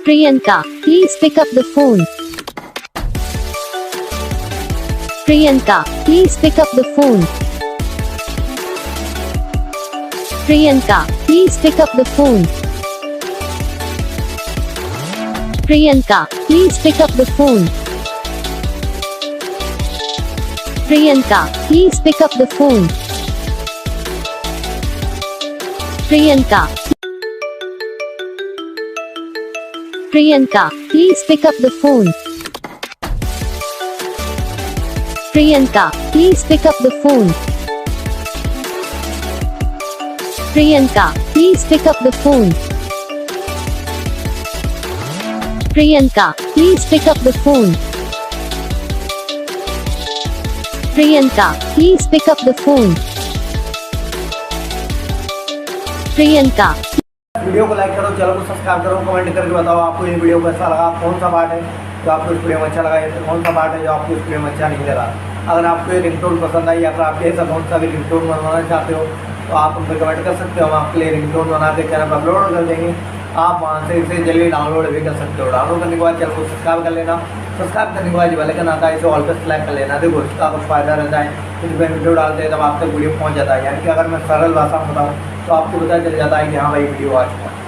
Priyanka, please pick up the phone. Priyanka, please pick up the phone. Priyanka, please pick up the phone. Priyanka, please pick up the phone. Priyanka, please pick up the phone. Priyanka. Priyanka, please pick up the phone. Priyanka, please pick up the phone. Priyanka, please pick up the phone. Priyanka, please pick up the phone. Priyanka, please pick up the phone. Priyanka. Video को like करो, channel को subscribe करो, comment करके बताओ आपको ये video कैसा लगा, कौन सा पार्ट है जो आपको इस वीडियो में अच्छा लगा या फिर कौन सा पार्ट है जो आपको इस वीडियो में अच्छा नहीं लगा। अगर आपको ये रिंगटोन पसंद आई या फिर आप ऐसा कौन सा भी रिंगटोन बनवाना चाहते हो तो आप हम पे कमेंट कर सकते हो। हम आपके लिए रिंगटोन बना के चैनल पर अपलोड कर देंगे। आप वहाँ से इसे जल्दी डाउनलोड भी कर सकते हो। डाउनलोड करने के बाद चैनल को सब्सक्राइब कर लेना। सब्सक्राइब करने के बाद जो बेल आता है इसे ऑल पर सेलेक्ट कर लेना। देखो इसका कुछ फ़ायदा रहता है, कुछ भी वीडियो डालते हैं तब आप तक वीडियो पहुँच जाता है। यानी कि अगर मैं सरल भाषा में बताऊँ तो आपको पता चल जाता है कि हाँ भाई वीडियो आ चुका है।